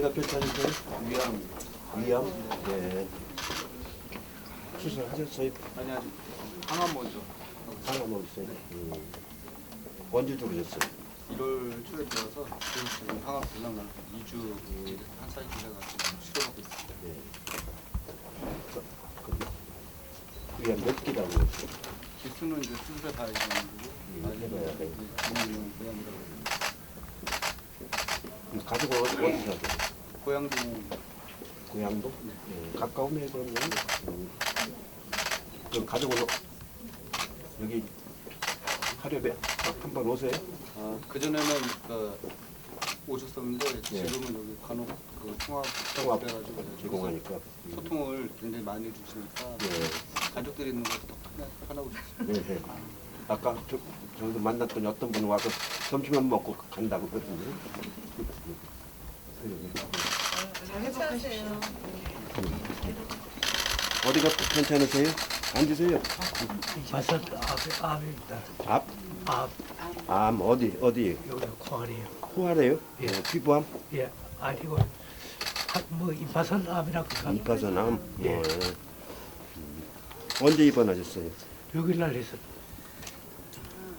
어디가 괜찮으세요? 위암. 위암? 네. 수술하셨어요? 아니 아직 항암 먼저. 상암 어딨어요? 언제 들어오셨어요? 1월 초에 들어와서 지금 항암 불량나서 2주 한 사이클 해가지고 치료받고 있습니다. 네. 위암 몇 기라고 했어요? 기수는 이제 수술해 봐야 되는 거고, 해봐야 돼. 기능용 위암이라고 해요. 가족은 어디서 하세요? 고양동. 고향도? 네. 가까우면 그러면 그럼 가족은 여기 하루에 한 번 오세요? 그 전에는 오셨었는데 네. 지금은 여기 간혹 그 통합 해가지고 제공하니까. 소통을 굉장히 많이 해주시니까 네. 가족들이 있는 것도 더 편하고 좋습니다. 네, 네. 아까 저도 만났더니 어떤 분이 와서 점심만 먹고 간다고 그러더니. 잘 회복하세요. 어디가 괜찮으세요? 앉으세요. 맞아, 암입니다. 앞? 암 어디? 여기 코알이에요. 코알이에요? 예. 피부암? 예, 아니고 뭐 임파선 암이라고 할까? 임파선 암? 예. 언제 입원하셨어요? 6일날 했어.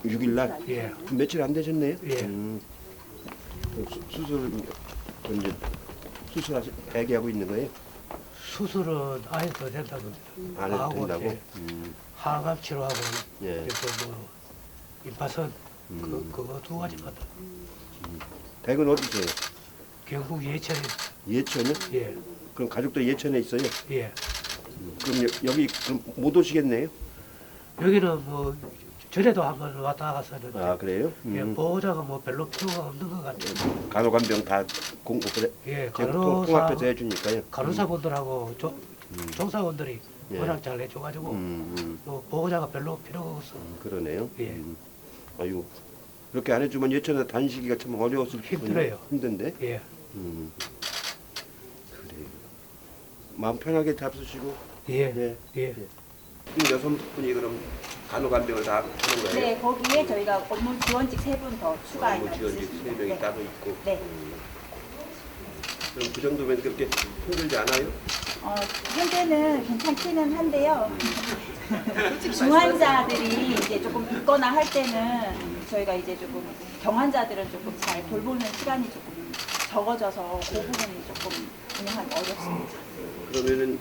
6일날? 예. 며칠 안 되셨네요? 예. 수술 이제 애기하고 있는 거예요? 수술은 안 해도 된다고. 안 해도 하고, 된다고? 예. 항암 치료하고 예. 그래서 뭐 임파선 그거 두 가지 받아. 댁은 어디세요? 경북 예천에. 예천이요? 예, 그럼 가족들 예천에 있어요? 예. 그럼 여기 그럼 못 오시겠네요? 여기는 뭐 전에도 한번 왔다 갔었는데. 아 그래요? 예, 보호자가 뭐 별로 필요가 없는 것 같아요. 간호간병 다 그래. 예, 통합해서 해주니까요. 간호사분들하고 종사원들이 예. 워낙 잘 해줘가지고 뭐 보호자가 별로 필요가 없어. 그러네요. 예. 아유 그렇게 안 해주면 예천에 다니시기가 참 어려웠을 힘들어요. 힘든데. 예, 그래요. 마음 편하게 잡수시고. 예, 네. 예. 여섯 분이 그럼 간호간병을 다 하는 거예요? 네, 거기에 저희가 업무 지원직 3분 더 추가해서 업무 지원직 3명이 네. 따로 있고. 네. 그럼 그 정도면 그렇게 힘들지 않아요? 현재는 괜찮기는 한데요. 중환자들이 이제 조금 있거나 할 때는 저희가 이제 조금 경환자들은 조금 잘 돌보는 시간이 조금 적어져서 그 부분이 조금 운영하기 어렵습니다. 그러면은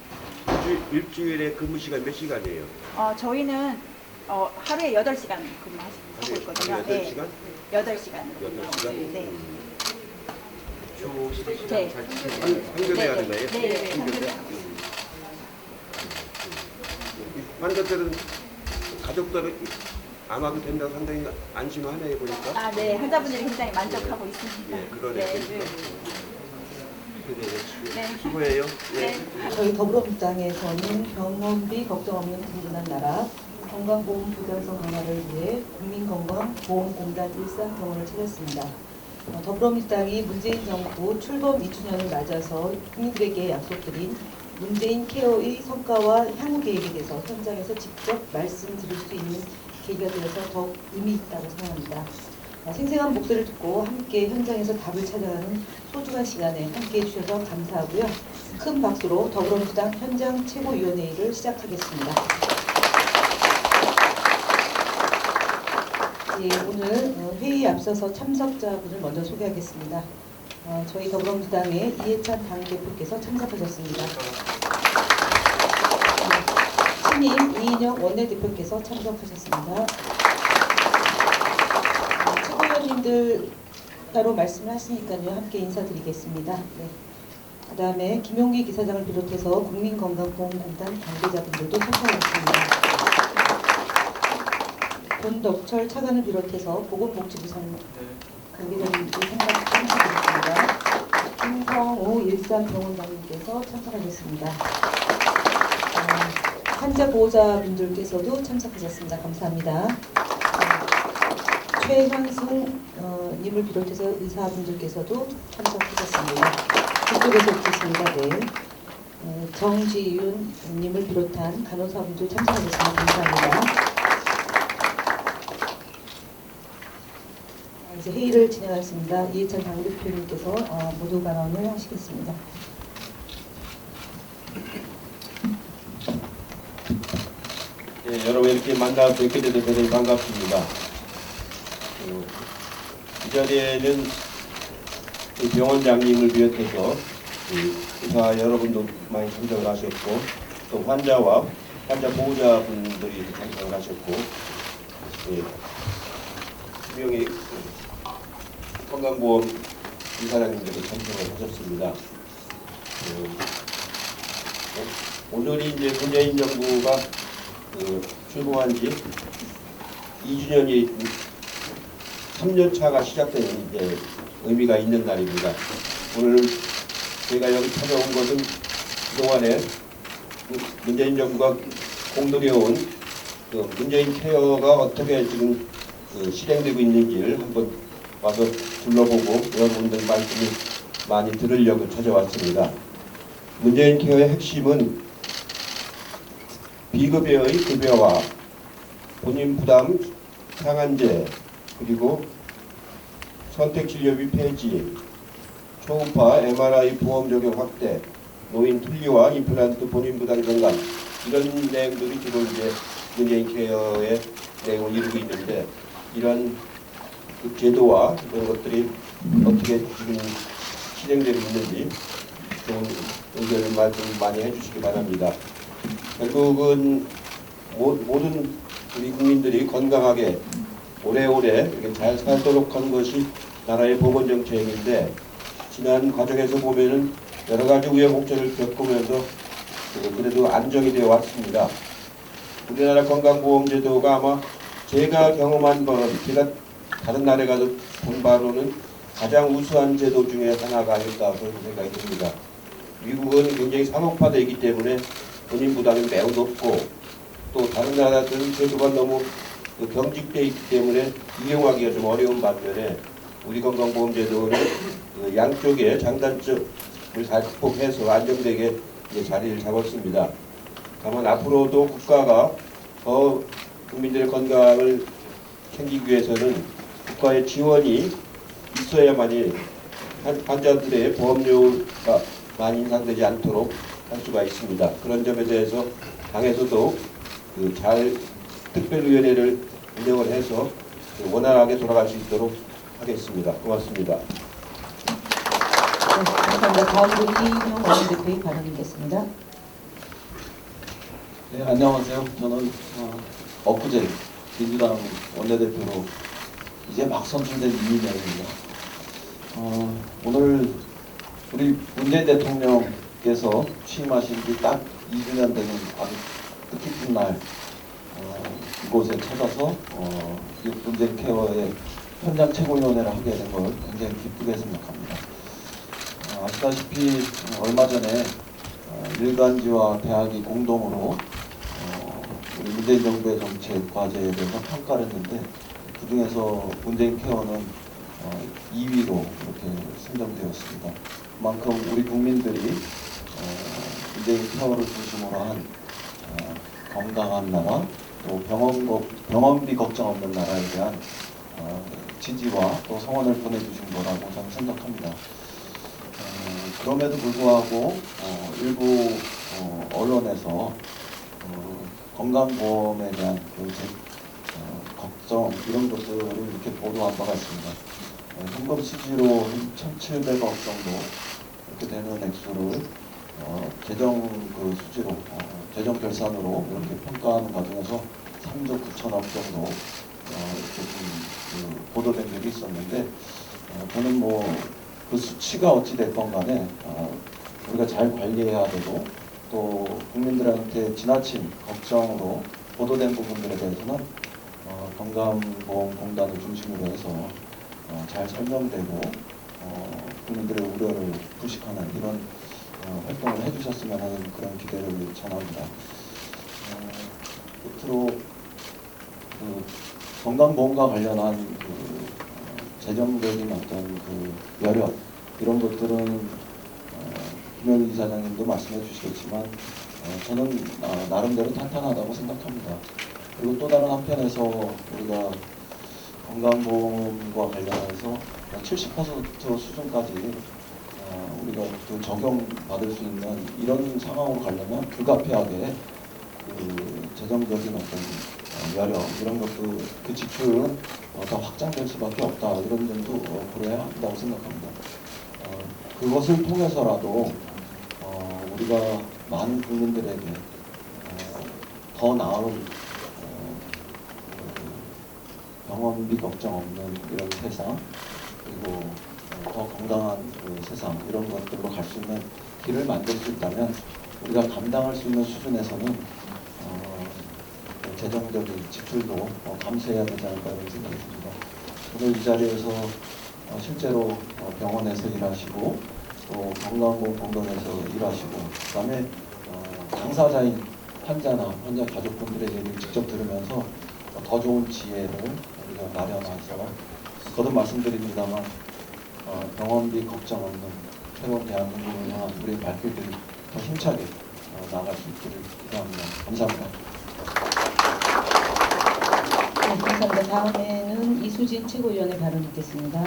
일주일에 근무 시간 몇 시간이에요? 저희는 하루에 8시간 근무하고 있거든요. 하루에 8시간? 8시간. 8시간? 네. 주 네. 상견례 하는 거예요? 네. 상견례? 환자들은 가족들은 암하게 된다고 상당히 안심하네요 보니까. 네. 환자분들이 굉장히 만족하고 있습니다. 예, 그러네요. 네. 그래요. 수고해요. 예. 네. 저희 더불어민주당에서는 병원비 걱정 없는 든든한 나라, 건강보험 보장성 강화를 위해 국민건강보험공단 일산병원을 차렸습니다. 더불어민주당이 문재인 정부 출범 2주년을 맞아서 국민들에게 약속드린 문재인 케어의 성과와 향후 계획에 대해서 현장에서 직접 말씀드릴 수 있는 계기가 되어서 더욱 의미 있다고 생각합니다. 생생한 목소리를 듣고 함께 현장에서 답을 찾아가는 소중한 시간에 함께해 주셔서 감사하고요. 큰 박수로 더불어민주당 현장 최고위원회의를 시작하겠습니다. 예, 오늘 회의에 앞서서 참석자분을 먼저 소개하겠습니다. 저희 더불어민주당의 이해찬 당대표께서 참석하셨습니다. 신임 이인영 원내대표께서 참석하셨습니다. 최고위원님들 따로 말씀을 하시니까요. 함께 인사드리겠습니다. 네. 그 다음에 김용기 기사장을 비롯해서 국민건강보험공단 관계자분들도 참석하셨습니다. 권덕철 차관을 비롯해서 보건복지부 관계자분들도 참석드렸습니다. 김성호 일산병원장님께서 참석하셨습니다. 환자 보호자분들께서도 참석하셨습니다. 감사합니다. 최현승 님을 비롯해서 의사분들께서도 참석하셨습니다. 그쪽에서 오셨습니다. 네. 정지윤 님을 비롯한 간호사분들 참석하셨습니다. 감사합니다. 이제 이제 회의를 진행하겠습니다. 이해찬 당대표님께서 모두 발언을 하시겠습니다. 예, 여러분 이렇게 만나 뵙게 돼서 대단히 반갑습니다. 이 자리에는 그 병원장님을 비롯해서 의사 여러분도 많이 참석을 하셨고 또 환자와 환자 보호자분들이 참석을 하셨고 분명히 건강보험 이사장님들이 참석을 하셨습니다. 오늘이 이제 문재인 정부가 출범한 지 2주년이 3년 차가 시작되는 이제 의미가 있는 날입니다. 오늘 제가 여기 찾아온 것은 그동안에 문재인 정부가 공들여온 문재인 케어가 어떻게 지금 실행되고 있는지를 한번 와서 둘러보고 여러분들 말씀을 많이 들으려고 찾아왔습니다. 문재인 케어의 핵심은 비급여의 급여와 본인 부담 상한제 그리고 선택진료비 폐지, 초음파 MRI 보험 적용 확대, 노인 틀니와 임플란트 본인 부담 경감 이런 내용들이 주로 이제 문재인 케어의 내용을 이루고 있는데 이런 그 제도와 이런 것들이 어떻게 지금 실행되고 있는지 좋은 의견을 말씀 많이 해주시기 바랍니다. 결국은 모든 우리 국민들이 건강하게 오래오래 이렇게 잘 살도록 하는 것이 나라의 보건정책인데 지난 과정에서 보면은 여러 가지 우여곡절을 겪으면서 그래도 안정이 되어 왔습니다. 우리나라 건강보험제도가 아마 제가 경험한 바는 제가 다른 나라에 가서 본 바로는 가장 우수한 제도 중에 하나가 아닐까 그런 생각이 듭니다. 미국은 굉장히 상업화되어 있기 때문에 본인 부담이 매우 높고 또 다른 나라들은 제도가 너무 경직되어 있기 때문에 이용하기가 좀 어려운 반면에 우리 건강보험제도는 양쪽의 장단점을 잘 극복해서 안정되게 자리를 잡았습니다. 다만 앞으로도 국가가 더 국민들의 건강을 챙기기 위해서는 국가의 지원이 있어야만이 환자들의 보험료가 많이 인상되지 않도록 할 수가 있습니다. 그런 점에 대해서 당에서도 잘 특별위원회를 운영을 해서 원활하게 돌아갈 수 있도록 하겠습니다. 고맙습니다. 네, 감사합니다. 다음으로 이인영 원내대표의 발언이겠습니다. 네, 안녕하세요. 저는 엊그제 민주당 원내대표로 이제 막 선출된 이인영입니다. 오늘 우리 문재인 대통령께서 취임하신 지 딱 2주년 되는 아주 뜻깊은 날 이곳에 찾아서 문재인 케어의 현장 최고위원회를 하게 된 걸 굉장히 기쁘게 생각합니다. 아시다시피 얼마 전에 일간지와 대학이 공동으로 우리 문재인 정부의 정책 과제에 대해서 평가를 했는데 그 중에서 문재인 케어는 2위로 이렇게 선정되었습니다. 그만큼 우리 국민들이 문재인 케어를 중심으로 한 건강한 나라 또 병원비 걱정 없는 나라에 대한 지지와 또 성원을 보내주신 거라고 저는 생각합니다. 그럼에도 불구하고 일부 언론에서 건강보험에 대한 걱정 이런 것들을 이렇게 보도한 바가 있습니다. 현금 수지로 1,700억 정도 이렇게 되는 액수를 재정 수지로 재정 결산으로 이렇게 평가하는 과정에서 3조 9천억 정도 이렇게 좀 보도된 적이 있었는데 저는 그 수치가 어찌 됐건 간에 우리가 잘 관리해야 되고 또 국민들한테 지나친 걱정으로 보도된 부분들에 대해서는 건강보험공단을 중심으로 해서 잘 설명되고 국민들의 우려를 부식하는 이런 활동을 해주셨으면 하는 그런 기대를 전합니다. 끝으로 건강보험과 관련한 재정적인 어떤 여력 이런 것들은 김현희 이사장님도 말씀해 주시겠지만 저는 나름대로 탄탄하다고 생각합니다. 그리고 또 다른 한편에서 우리가 건강보험과 관련해서 70% 수준까지 우리가 그 적용받을 수 있는 이런 상황으로 가려면 불가피하게 그 재정적인 어떤 여력 이런 것도 그 지출은 더 확장될 수밖에 없다 이런 점도 고려해야 한다고 생각합니다. 그것을 통해서라도 우리가 많은 국민들에게 더 나은 병원비 걱정 없는 이런 세상 그리고 더 건강한 그 세상 이런 것들로 갈 수 있는 길을 만들 수 있다면 우리가 감당할 수 있는 수준에서는 재정적인 지출도 감수해야 되지 않을까 이런 생각이 듭니다. 오늘 이 자리에서 실제로 병원에서 일하시고 또 건강보험공단에서 일하시고 그다음에 당사자인 환자나 환자 가족분들의 얘기를 직접 들으면서 더 좋은 지혜를 우리가 마련해서 거듭 말씀드립니다만 병원비 걱정 없는 새로운 대한민국을 향한 우리의 발길들이 더 힘차게 나아갈 수 있기를 기대합니다. 감사합니다. 네, 감사합니다. 다음에는 이수진 최고위원의 발언 듣겠습니다.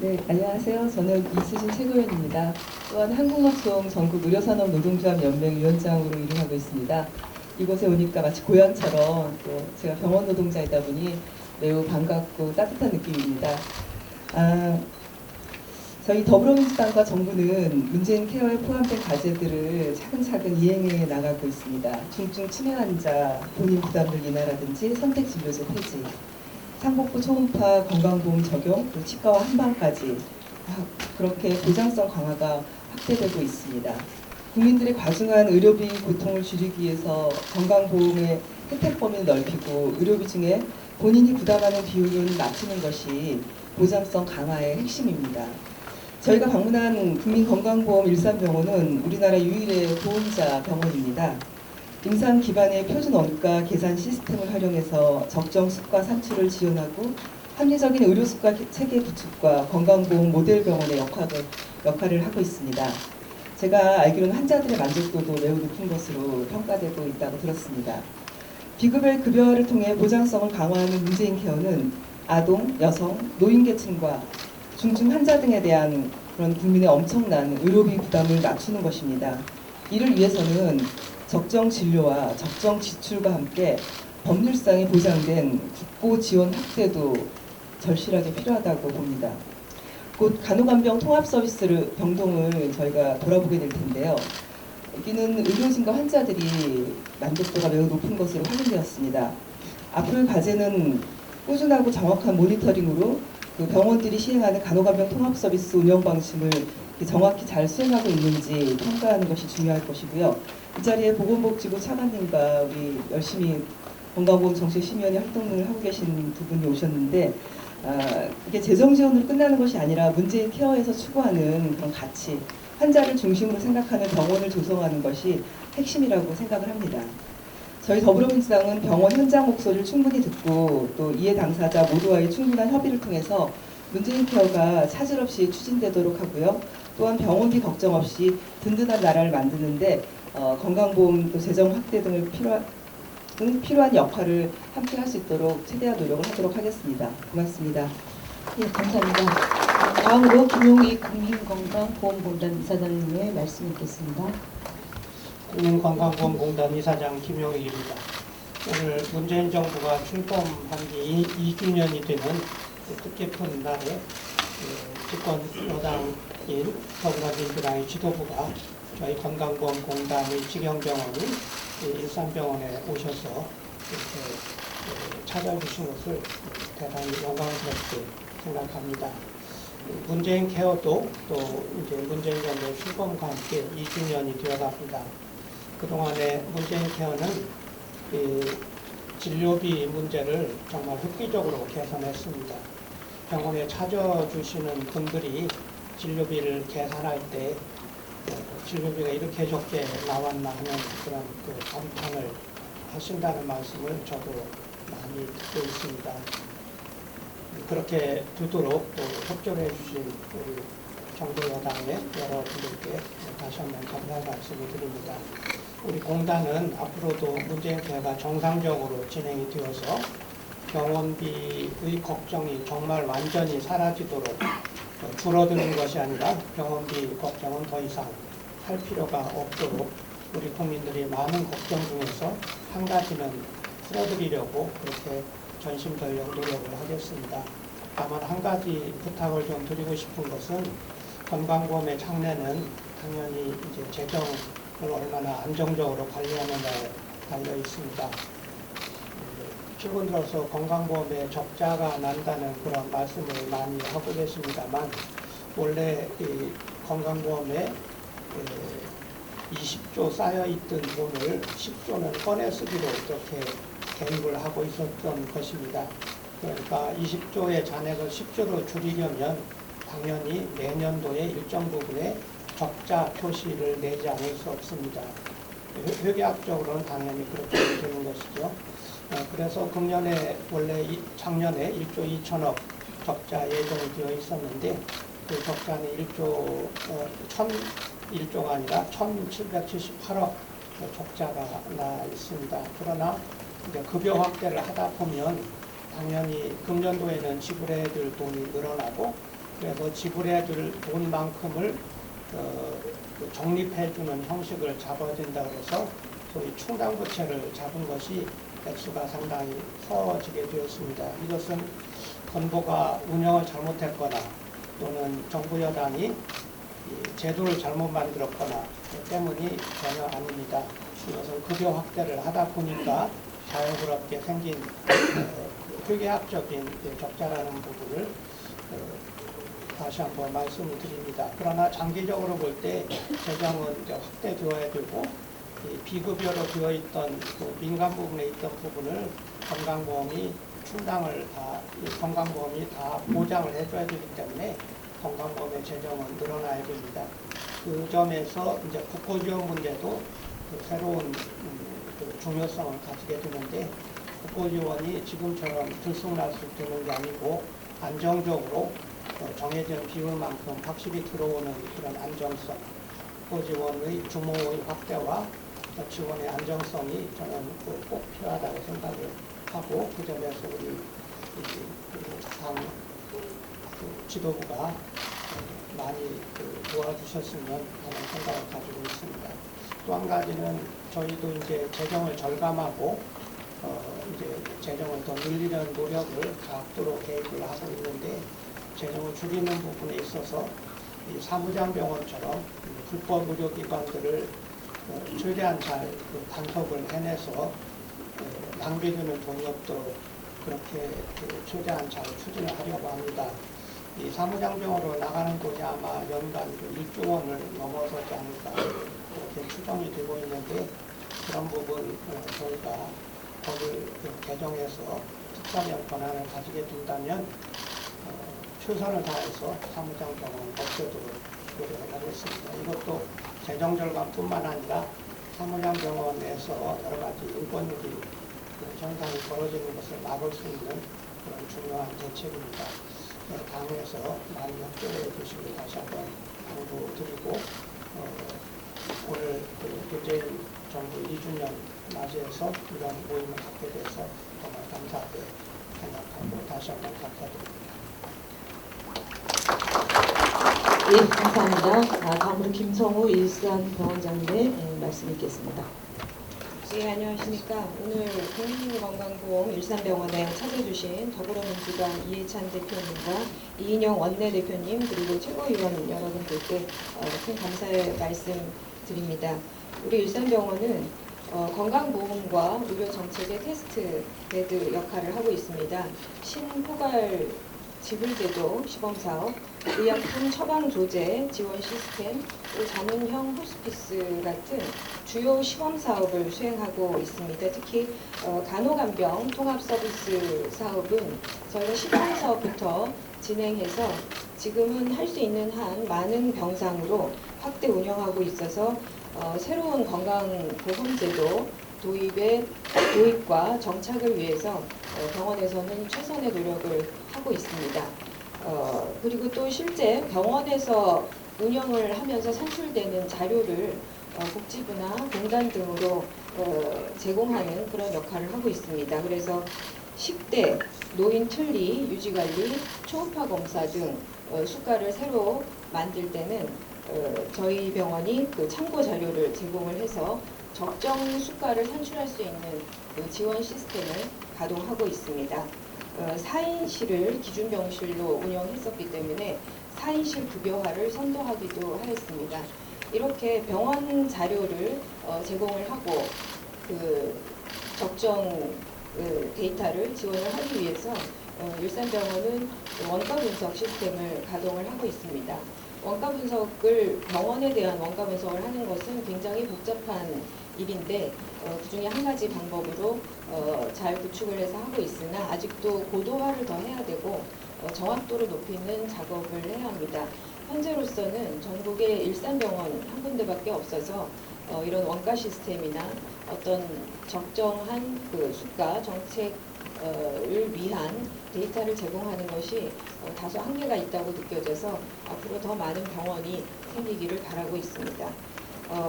네, 안녕하세요. 저는 이수진 최고위원입니다. 또한 한국노총 전국의료산업노동조합연맹 위원장으로 일을 하고 있습니다. 이곳에 오니까 마치 고향처럼 또 제가 병원 노동자이다 보니 매우 반갑고 따뜻한 느낌입니다. 저희 더불어민주당과 정부는 문재인 케어에 포함된 과제들을 차근차근 이행해 나가고 있습니다. 중증 치매 환자 본인 부담을 인하라든지 선택진료제 폐지, 상복부 초음파 건강보험 적용, 그리고 치과와 한방까지 그렇게 보장성 강화가 확대되고 있습니다. 국민들의 과중한 의료비 고통을 줄이기 위해서 건강보험의 혜택 범위를 넓히고 의료비 중에 본인이 부담하는 비율을 낮추는 것이 보장성 강화의 핵심입니다. 저희가 방문한 국민건강보험 일산병원은 우리나라 유일의 보험자 병원입니다. 임상 기반의 표준 원가 계산 시스템을 활용해서 적정 수가 산출을 지원하고 합리적인 의료 수가 체계 구축과 건강보험 모델 병원의 역할을 하고 있습니다. 제가 알기로는 환자들의 만족도도 매우 높은 것으로 평가되고 있다고 들었습니다. 비급여 급여를 통해 보장성을 강화하는 문재인 케어는 아동, 여성, 노인계층과 중증 환자 등에 대한 그런 국민의 엄청난 의료비 부담을 낮추는 것입니다. 이를 위해서는 적정 진료와 적정 지출과 함께 법률상에 보장된 국고 지원 확대도 절실하게 필요하다고 봅니다. 곧 간호간병 통합 서비스를 병동을 저희가 돌아보게 될 텐데요. 여기는 의료진과 환자들이 만족도가 매우 높은 것으로 확인되었습니다. 앞으로의 과제는 꾸준하고 정확한 모니터링으로 그 병원들이 시행하는 간호간병 통합 서비스 운영 방식을 정확히 잘 수행하고 있는지 평가하는 것이 중요할 것이고요. 이 자리에 보건복지부 차관님과 우리 열심히 건강보험 정책심의위원회 활동을 하고 계신 두 분이 오셨는데 이게 재정 지원으로 끝나는 것이 아니라 문재인 케어에서 추구하는 그런 가치, 환자를 중심으로 생각하는 병원을 조성하는 것이 핵심이라고 생각을 합니다. 저희 더불어민주당은 병원 현장 목소리를 충분히 듣고 또 이해 당사자 모두와의 충분한 협의를 통해서 문재인 케어가 차질 없이 추진되도록 하고요. 또한 병원비 걱정 없이 든든한 나라를 만드는데 건강보험 또 재정 확대 등을 필요한 역할을 함께 할 수 있도록 최대한 노력을 하도록 하겠습니다. 고맙습니다. 네, 감사합니다. 다음으로 김용희 국민건강보험공단 이사장님의 말씀 있겠습니다. 국민건강보험공단 이사장 김용익입니다. 오늘 문재인 정부가 출범한 지 2주년이 되는 뜻깊은 날에 집권 여당인 더불어민주당의 지도부가 저희 건강보험공단의 직영병원인 일산병원에 오셔서 이렇게 찾아주신 것을 대단히 영광스럽게 생각합니다. 문재인 케어도 또 이제 문재인 정부의 출범과 함께 2주년이 되어갑니다. 그동안에 문재인 케어는 진료비 문제를 정말 획기적으로 개선했습니다. 병원에 찾아주시는 분들이 진료비를 계산할 때 진료비가 이렇게 적게 나왔나 하는 그런 감탄을 하신다는 말씀을 저도 많이 듣고 있습니다. 그렇게 되도록 또 협조해 주신 우리 정부 여당의 여러분들께 다시 한번 감사의 말씀을 드립니다. 우리 공단은 앞으로도 문재인 케어가 정상적으로 진행이 되어서 병원비의 걱정이 정말 완전히 사라지도록 줄어드는 것이 아니라 병원비 걱정은 더 이상 할 필요가 없도록 우리 국민들이 많은 걱정 중에서 한 가지는 풀어드리려고 그렇게 전심전력 노력을 하겠습니다. 다만 한 가지 부탁을 좀 드리고 싶은 것은 건강보험의 장래는 당연히 이제 재정을 얼마나 안정적으로 관리하느냐에 달려 있습니다. 최근 들어서 건강보험에 적자가 난다는 그런 말씀을 많이 하고 계십니다만 원래 이 건강보험에 20조 쌓여있던 돈을 10조는 꺼내 쓰기로 이렇게 계획을 하고 있었던 것입니다. 그러니까 20조의 잔액을 10조로 줄이려면 당연히 내년도에 일정 부분의 적자 표시를 내지 않을 수 없습니다. 회계학적으로는 당연히 그렇게 되는 것이죠. 그래서 금년에 원래 작년에 1조 2천억 적자 예정이 되어 있었는데 그 적자는 1조가 아니라 1,778억 적자가 나 있습니다. 그러나 이제 급여 확대를 하다 보면 당연히 금년도에는 지불해야 될 돈이 늘어나고 그래서 지불해야 될 돈만큼을 적립해주는 형식을 잡아야 된다고 해서 소위 충당부채를 잡은 것이 액수가 상당히 커지게 되었습니다. 이것은 건보가 운영을 잘못했거나 또는 정부 여당이 제도를 잘못 만들었거나 때문이 전혀 아닙니다. 이것은 급여 확대를 하다 보니까 자연스럽게 생긴 회계학적인 적자라는 부분을 다시 한번 말씀을 드립니다. 그러나 장기적으로 볼 때 재정은 이제 확대되어야 되고 비급여로 되어 있던 그 민간 부분에 있던 부분을 건강보험이 다 보장을 해줘야 되기 때문에 건강보험의 재정은 늘어나야 됩니다. 그 점에서 이제 국고지원 문제도 그 새로운 그 중요성을 가지게 되는데 국고지원이 지금처럼 들쑥날쑥 되는 게 아니고 안정적으로 정해진 비율만큼 확실히 들어오는 그런 안정성, 국고지원의 규모의 확대와 지원의 안정성이 저는 꼭 필요하다고 생각을 하고 그 점에서 우리 당 지도부가 많이 도와주셨으면 하는 생각을 가지고 있습니다. 또 한 가지는 저희도 이제 재정을 절감하고 이제 재정을 더 늘리려는 노력을 각도로 계획을 하고 있는데 재정을 줄이는 부분에 있어서 이 사무장병원처럼 불법 의료기관들을 최대한 잘 단속을 해내서 낭비되는 돈이 없도록 그렇게 최대한 잘 추진을 하려고 합니다. 이 사무장병원으로 나가는 곳이 아마 연간 1조 원을 넘어서지 않을까 그렇게 추정이 되고 있는데 그런 부분 저희가 거기를 개정해서 특사면 권한을 가지게 된다면 최선을 다해서 사무장병원 없애도록 노력을 하겠습니다. 이것도 재정 절감뿐만 아니라 사무장병원에서 여러 가지 인권유기 현상이 벌어지는 것을 막을 수 있는 그런 중요한 대책입니다. 당에서 많이 협조해 주시길 다시 한번 당부드리고 오늘 문재인 정부 2주년 맞이해서 이런 모임을 갖게 돼서 정말 감사하게 생각하고 다시 한번 감사드립니다. 예, 감사합니다. 다음으로 김성우 일산병원장님의 말씀 있겠습니다. 네, 안녕하십니까. 오늘 국민건강보험 일산병원에 찾아주신 더불어민주당 이해찬 대표님과 이인영 원내대표님 그리고 최고위원 여러분들께 큰 감사의 말씀 드립니다. 우리 일산병원은 건강보험과 의료정책의 테스트 베드 역할을 하고 있습니다. 신포괄 지불제도 시범사업, 의약품 처방조제 지원 시스템, 또 자문형 호스피스 같은 주요 시범사업을 수행하고 있습니다. 특히 간호간병 통합서비스 사업은 저희가 시범사업부터 진행해서 지금은 할 수 있는 한 많은 병상으로 확대 운영하고 있어서 새로운 건강보험제도 도입과 정착을 위해서 병원에서는 최선의 노력을 하고 있습니다. 그리고 또 실제 병원에서 운영을 하면서 산출되는 자료를 복지부나 공단 등으로 제공하는 그런 역할을 하고 있습니다. 그래서 식대, 노인 틀니, 유지관리, 초음파 검사 등 수가를 새로 만들 때는 저희 병원이 그 참고 자료를 제공을 해서 적정 수가를 산출할 수 있는 그 지원 시스템을 가동하고 있습니다. 4인실을 기준 병실로 운영했었기 때문에 4인실 급여화를 선도하기도 하였습니다. 이렇게 병원 자료를 제공을 하고 그 적정 데이터를 지원을 하기 위해서 일산병원은 원가 분석 시스템을 가동을 하고 있습니다. 원가 분석을 병원에 대한 원가 분석을 하는 것은 굉장히 복잡한 일인데 그중에 한 가지 방법으로 잘 구축을 해서 하고 있으나 아직도 고도화를 더 해야 되고 정확도를 높이는 작업을 해야 합니다. 현재로서는 전국에 일산병원 한 군데밖에 없어서 이런 원가 시스템이나 어떤 적정한 그 수가 정책을 위한 데이터를 제공하는 것이 다소 한계가 있다고 느껴져서 앞으로 더 많은 병원이 생기기를 바라고 있습니다.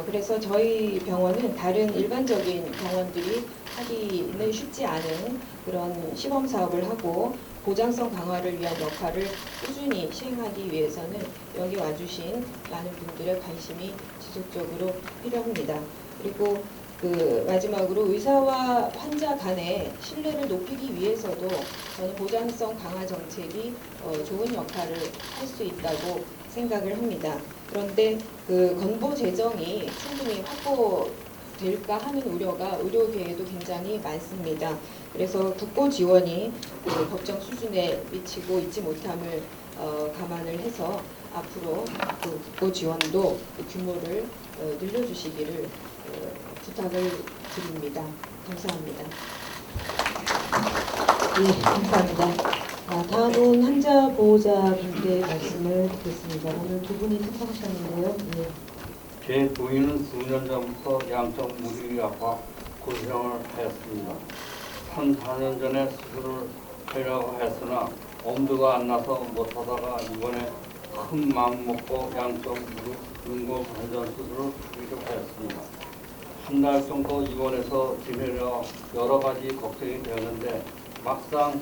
그래서 저희 병원은 다른 일반적인 병원들이 하기는 쉽지 않은 그런 시범 사업을 하고 보장성 강화를 위한 역할을 꾸준히 시행하기 위해서는 여기 와주신 많은 분들의 관심이 지속적으로 필요합니다. 그리고 그 마지막으로 의사와 환자 간의 신뢰를 높이기 위해서도 저는 보장성 강화 정책이 좋은 역할을 할 수 있다고 생각을 합니다. 그런데 그 건보 재정이 충분히 확보될까 하는 우려가 의료계에도 굉장히 많습니다. 그래서 국고 지원이 그 법정 수준에 미치고 있지 못함을 감안을 해서 앞으로 그 국고 지원도 그 규모를 늘려주시기를 부탁을 드립니다. 감사합니다. 네, 감사합니다. 다음은 환자 보호자분께 말씀을 듣겠습니다. 오늘 두 분이 참석하셨는데요. 네. 제 부인은 수년 전부터 양쪽 무릎이 아파 고생을 하였습니다. 3, 4년 전에 수술을 하려고 했으나 엄두가 안 나서 못하다가 이번에 큰 마음 먹고 양쪽 무릎 인공 관절 수술을 하기로 하였습니다. 한 달 정도 입원해서 지내려 여러 가지 걱정이 되었는데 막상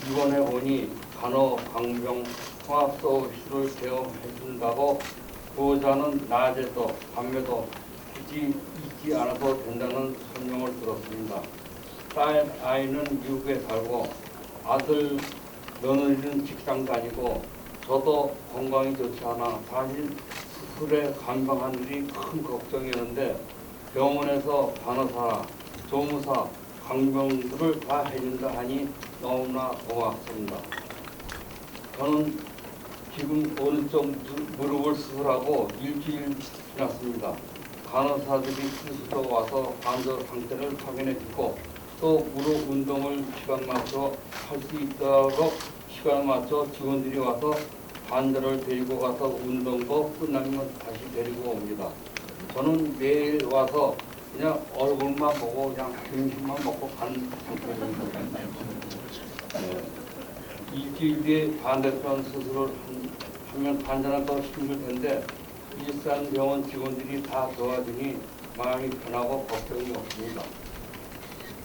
입원해 보니 간호방병 통합 서비스를 제공해준다고 보호자는 낮에도 밤에도 굳이 있지 않아도 된다는 설명을 들었습니다. 딸 아이는 미국에 살고 아들 며느리는 직장 다니고 저도 건강이 좋지 않아 사실 수술에 간병한 일이 큰 걱정이었는데 병원에서 간호사, 조무사, 간병들을 다 해준다 하니 너무나 고맙습니다. 저는 지금 오른쪽 무릎을 수술하고 일주일 지났습니다. 간호사들이 수술로 와서 관절 상태를 확인해주고 또 무릎 운동을 시간 맞춰 할 수 있도록 시간 맞춰 직원들이 와서 환자를 데리고 가서 운동도 끝나면 다시 데리고 옵니다. 저는 매일 와서 그냥 얼굴만 보고 그냥 점심만 먹고 가는 상태입니다. 일주일 뒤에 반대편 수술을 하면 환자는 더 힘들 텐데 일산병원 직원들이 다 도와주니 마음이 편하고 걱정이 없습니다.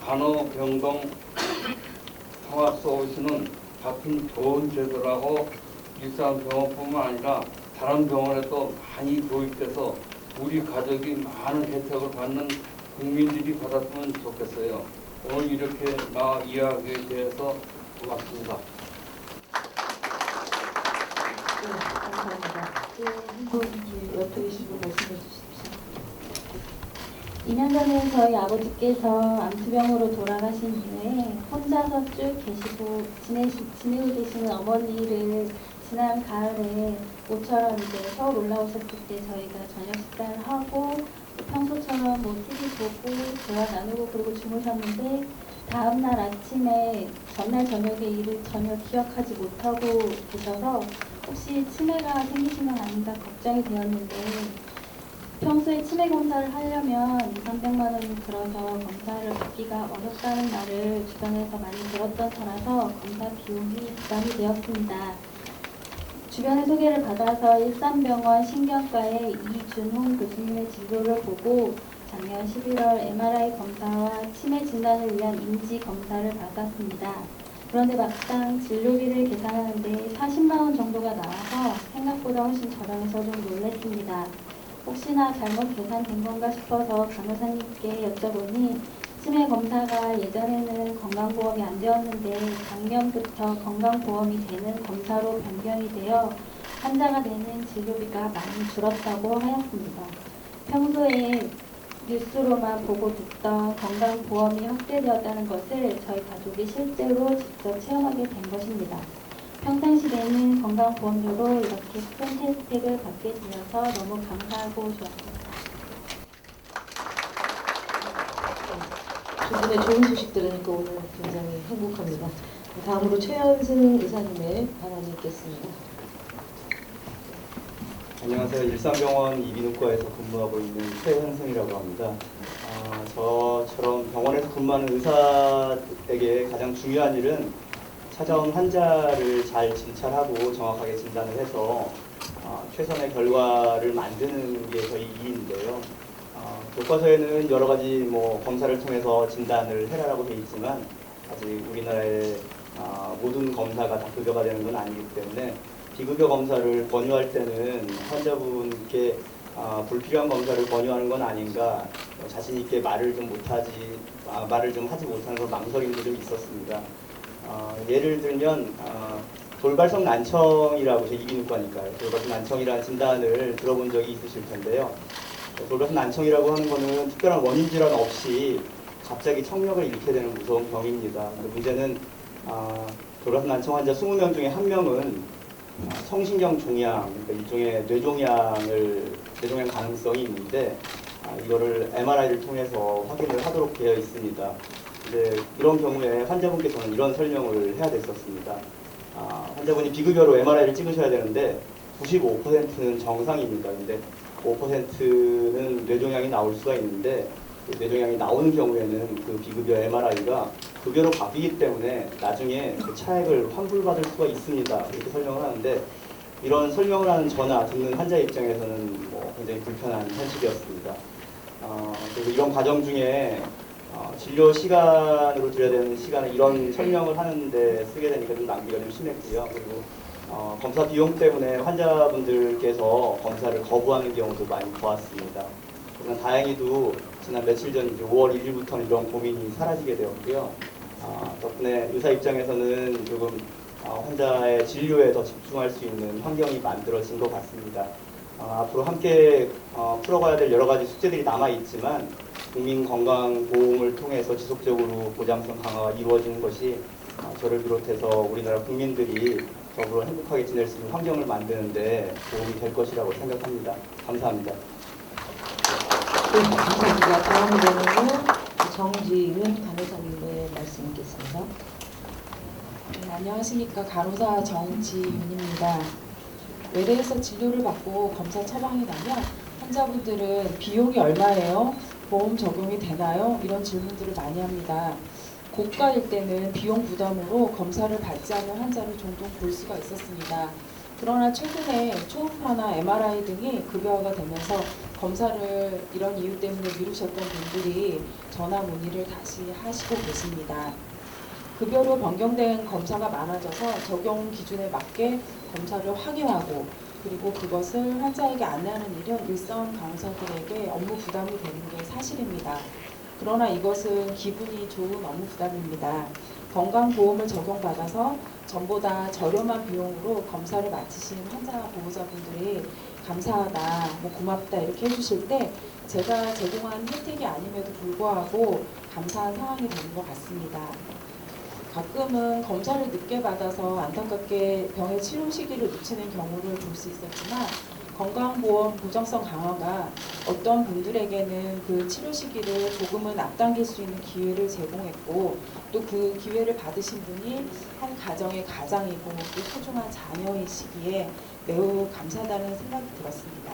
간호병동 통합 서비스는 같은 좋은 제도라고 일산병원뿐만 아니라 다른 병원에도 많이 도입돼서 우리 가족이 많은 혜택을 받는 국민들이 받았으면 좋겠어요. 오늘 이렇게 나와 이야기에 대해서 고맙습니다. 네, 감사합니다. 한분 옆에 계시고 말씀해 주십시오. 2년 전에 저희 아버지께서 암투병으로 돌아가신 후에 혼자서 쭉 계시고 지내고 계시는 어머니를 지난 가을에 모처럼 이제 서울 올라오셨을 때 저희가 저녁 식사를 하고 평소처럼 뭐 TV 보고 대화 나누고 그러고 주무셨는데 다음날 아침에 전날 저녁에 일을 전혀 기억하지 못하고 계셔서 혹시 치매가 생기신 건 아닌가 걱정이 되었는데 평소에 치매 검사를 하려면 200~300만 원이 들어서 검사를 받기가 어렵다는 말을 주변에서 많이 들었던 터라서 검사 비용이 부담이 되었습니다. 주변의 소개를 받아서 일산병원 신경과의 이준홍 교수님의 진료를 보고 작년 11월 MRI 검사와 치매 진단을 위한 인지 검사를 받았습니다. 그런데 막상 진료비를 계산하는데 40만 원 정도가 나와서 생각보다 훨씬 저렴해서 좀 놀랐습니다. 혹시나 잘못 계산된 건가 싶어서 간호사님께 여쭤보니 치매 검사가 예전에는 건강보험이 안 되었는데 작년부터 건강보험이 되는 검사로 변경이 되어 환자가 내는 진료비가 많이 줄었다고 하였습니다. 평소에 뉴스로만 보고 듣던 건강보험이 확대되었다는 것을 저희 가족이 실제로 직접 체험하게 된 것입니다. 평상시에는 건강보험료로 이렇게 큰 혜택을 받게 되어서 너무 감사하고 좋았습니다. 두 분의 좋은 소식 들으니까 오늘 굉장히 행복합니다. 다음으로 최현승 의사님의 발언이 있겠습니다. 안녕하세요. 일산병원 이비인후과에서 근무하고 있는 최현승이라고 합니다. 저처럼 병원에서 근무하는 의사에게 가장 중요한 일은 찾아온 환자를 잘 진찰하고 정확하게 진단을 해서 최선의 결과를 만드는 게 저희 일인데요. 교과서에는 여러 가지 검사를 통해서 진단을 해라라고 되어 있지만 아직 우리나라의 모든 검사가 다 급여가 되는 건 아니기 때문에 비급여 검사를 권유할 때는 환자분께 불필요한 검사를 권유하는 건 아닌가, 자신 있게 말을 좀 하지 못하는 그런 망설임도 좀 있었습니다. 예를 들면 돌발성 난청이라고, 제 이비인후과니까요. 돌발성 난청이라는 진단을 들어본 적이 있으실 텐데요. 돌발성 난청이라고 하는 거는 특별한 원인 질환 없이 갑자기 청력을 잃게 되는 무서운 병입니다. 근데 문제는 돌발성 난청 환자 20명 중에 1명은 성신경 종양, 그러니까 일종의 뇌종양 가능성이 있는데 이거를 MRI를 통해서 확인을 하도록 되어 있습니다. 근데 이런 경우에 환자분께서는 이런 설명을 해야 됐었습니다. 환자분이 비급여로 MRI를 찍으셔야 되는데 95%는 정상입니다. 근데 5%는 뇌종양이 나올 수가 있는데 뇌종양이 나오는 경우에는 그 비급여 MRI가 급여로 바뀌기 때문에 나중에 그 차액을 환불받을 수가 있습니다. 이렇게 설명을 하는데 이런 설명을 하는 저나 듣는 환자 입장에서는 굉장히 불편한 현실이었습니다. 그래서 이런 과정 중에 진료 시간으로 들여야 되는 시간에 이런 설명을 하는데 쓰게 되니까 좀 낭비가 좀 심했고요. 그리고 검사 비용 때문에 환자분들께서 검사를 거부하는 경우도 많이 보았습니다. 그러나 다행히도 지난 며칠 전 5월 1일부터는 이런 고민이 사라지게 되었고요. 덕분에 의사 입장에서는 조금 환자의 진료에 더 집중할 수 있는 환경이 만들어진 것 같습니다. 앞으로 함께 풀어가야 될 여러 가지 숙제들이 남아있지만 국민건강보험을 통해서 지속적으로 보장성 강화가 이루어지는 것이 저를 비롯해서 우리나라 국민들이 더불어 행복하게 지낼 수 있는 환경을 만드는 데 도움이 될 것이라고 생각합니다. 감사합니다. 네, 감사합니다. 다음으로는 정지윤 간호사님의 말씀 있겠습니다. 네, 안녕하십니까. 간호사 정지윤입니다. 외래에서 진료를 받고 검사 처방이 나면 환자분들은 비용이 얼마예요? 보험 적용이 되나요? 이런 질문들을 많이 합니다. 고가일 때는 비용 부담으로 검사를 받지 않는 환자를 종종 볼 수가 있었습니다. 그러나 최근에 초음파나 MRI 등이 급여화가 되면서 검사를 이런 이유 때문에 미루셨던 분들이 전화 문의를 다시 하시고 계십니다. 급여로 변경된 검사가 많아져서 적용 기준에 맞게 검사를 확인하고 그리고 그것을 환자에게 안내하는 일은 일선 간호사들에게 업무 부담이 되는 게 사실입니다. 그러나 이것은 기분이 좋은 업무 부담입니다. 건강보험을 적용받아서 전보다 저렴한 비용으로 검사를 마치신 환자 보호자분들이 감사하다, 고맙다 이렇게 해주실 때 제가 제공한 혜택이 아님에도 불구하고 감사한 상황이 되는 것 같습니다. 가끔은 검사를 늦게 받아서 안타깝게 병의 치료 시기를 놓치는 경우를 볼 수 있었지만 건강보험 보장성 강화가 어떤 분들에게는 그 치료 시기를 조금은 앞당길 수 있는 기회를 제공했고 또 그 기회를 받으신 분이 한 가정의 가장이고 또 소중한 자녀이시기에 매우 감사하다는 생각이 들었습니다.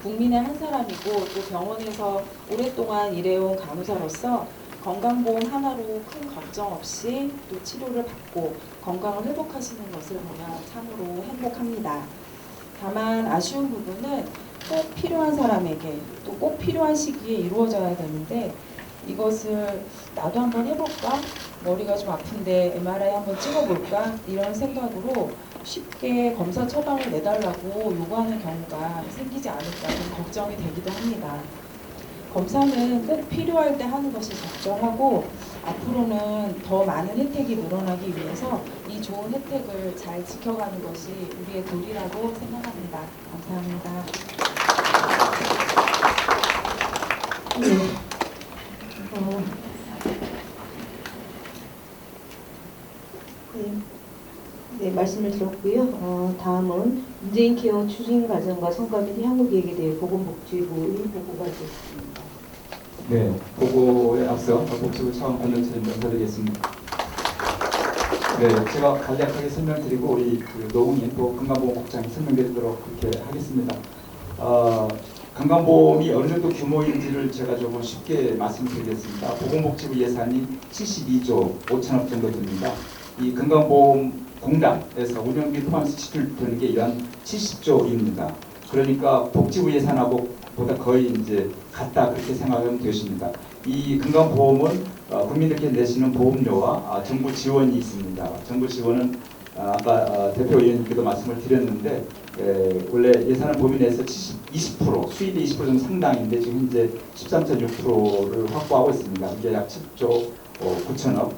국민의 한 사람이고 또 병원에서 오랫동안 일해온 간호사로서 건강보험 하나로 큰 걱정 없이 또 치료를 받고 건강을 회복하시는 것을 보면 참으로 행복합니다. 다만 아쉬운 부분은 꼭 필요한 사람에게 또 꼭 필요한 시기에 이루어져야 되는데 이것을 나도 한번 해볼까? 머리가 좀 아픈데 MRI 한번 찍어볼까? 이런 생각으로 쉽게 검사 처방을 내달라고 요구하는 경우가 생기지 않을까 좀 걱정이 되기도 합니다. 검사는 꼭 필요할 때 하는 것이 적절하고 앞으로는 더 많은 혜택이 늘어나기 위해서 이 좋은 혜택을 잘 지켜가는 것이 우리의 도리라고 생각합니다. 감사합니다. 네, 말씀을 들었고요. 다음은 문재인 케어 추진 과정과 성과 및 향후 계획에 대해 보건복지부의 보고가 되겠습니다. 네, 보고에 앞서 복지부 차원 관련처럼 인사드리겠습니다. 네, 제가 간략하게 설명드리고 우리 노웅인 건강보험국장이 설명드리도록 그렇게 하겠습니다. 건강보험이 어느 정도 규모인지를 제가 조금 쉽게 말씀드리겠습니다. 보건복지부 예산이 72조 5천억 정도 됩니다. 이 건강보험공단에서 운영비 포함해서 지출되는 게 연 70조입니다. 그러니까 복지부 예산하고 보다 거의 이제 같다 그렇게 생각하면 되십니다. 이 건강보험은 국민들께 내시는 보험료와 정부 지원이 있습니다. 정부 지원은 아까 대표 의원님께도 말씀을 드렸는데 원래 예산을 범위 내에서 20% 수입의 20% 정도 상당인데 지금 현재 13.6%를 확보하고 있습니다. 이게 약 10조 9천억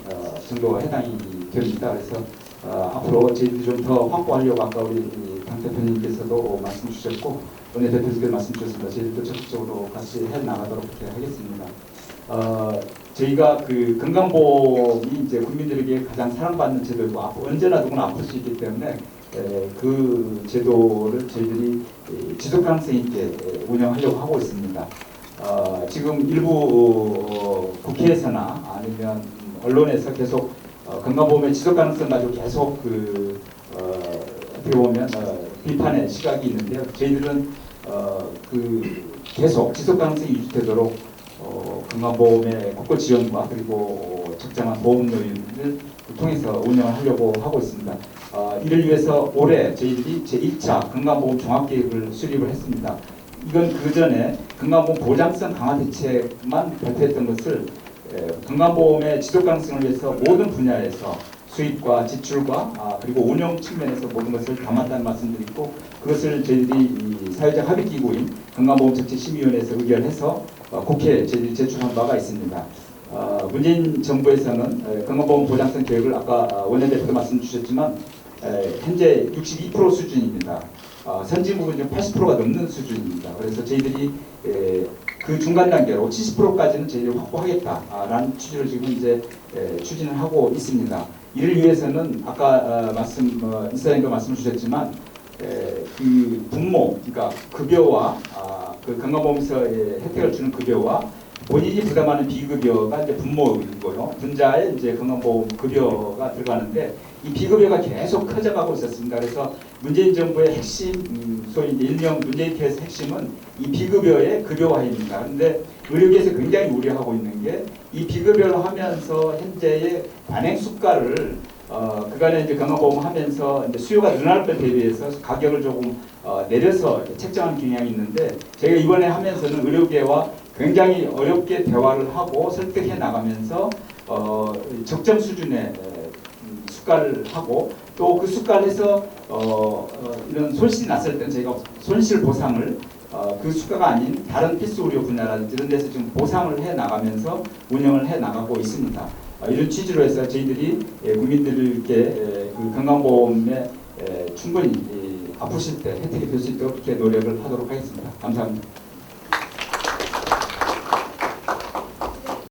정도가 해당이 됩니다. 그래서 앞으로 저희들이 좀 더 확보하려고 아까 우리 당 대표님께서도 말씀 주셨고 원내 대표님께서 말씀 주셨습니다. 저희들도 적극적으로 같이 해 나가도록 그렇게 하겠습니다. 저희가 그 건강보험이 이제 국민들에게 가장 사랑받는 제도이고 언제나 누구나 아플 수 있기 때문에 그 제도를 저희들이 지속 가능성 있게 운영하려고 하고 있습니다. 지금 일부 국회에서나 아니면 언론에서 계속 건강보험의 지속 가능성 가지고 계속 어떻게 보면 비판의 시각이 있는데요. 저희들은 계속 지속 가능성이 유지되도록 건강보험의 국고 지원과 그리고 적정한 보험료율을 통해서 운영을 하려고 하고 있습니다. 이를 위해서 올해 저희들이 제1차 건강보험 종합계획을 수립을 했습니다. 이건 그 전에 건강보험 보장성 강화 대책만 발표했던 것을 건강보험의 지속 가능성을 위해서 모든 분야에서 수입과 지출과 그리고 운영 측면에서 모든 것을 담았다는 말씀드리고 그것을 저희들이 사회적 합의기구인 건강보험정책심의위원회에서 의결해서 국회에 저희들이 제출한 바가 있습니다. 문재인 정부에서는 건강보험 보장성 계획을 아까 원내대표도 말씀 주셨지만 현재 62% 수준입니다. 선진국은 지금 80%가 넘는 수준입니다. 그래서 저희들이 그 중간 단계로 70%까지는 저희들이 확보하겠다라는 취지를 지금 이제 추진을 하고 있습니다. 이를 위해서는 아까 이사장님도 말씀 주셨지만 그 분모, 그러니까 급여와 그 건강보험에서의 혜택을 주는 급여와 본인이 부담하는 비급여가 이제 분모이고요. 분자에 이제 건강보험 급여가 들어가는데 이 비급여가 계속 커져가고 있었습니다. 그래서 문재인 정부의 핵심, 소위 이제 일명 문재인 케어의 핵심은 이 비급여의 급여화입니다. 그런데 의료계에서 굉장히 우려하고 있는 게 이 비급여를 하면서 현재의 단행 수가를 그간에 이제 건강보험 하면서 이제 수요가 늘어날 것 대비해서 가격을 조금 내려서 책정하는 경향이 있는데 저희가 이번에 하면서는 의료계와 굉장히 어렵게 대화를 하고 설득해 나가면서 적정 수준의 수가를 하고 또 그 수가를 해서 이런 손실이 났을 때는 저희가 손실 보상을 그 수가가 아닌 다른 필수 의료 분야라든지 이런 데서 지금 보상을 해 나가면서 운영을 해 나가고 있습니다. 이런 취지로 해서 저희들이 국민들께 그 건강보험에 충분히 아프실 때 혜택이 될 수 있도록 그렇게 노력을 하도록 하겠습니다. 감사합니다.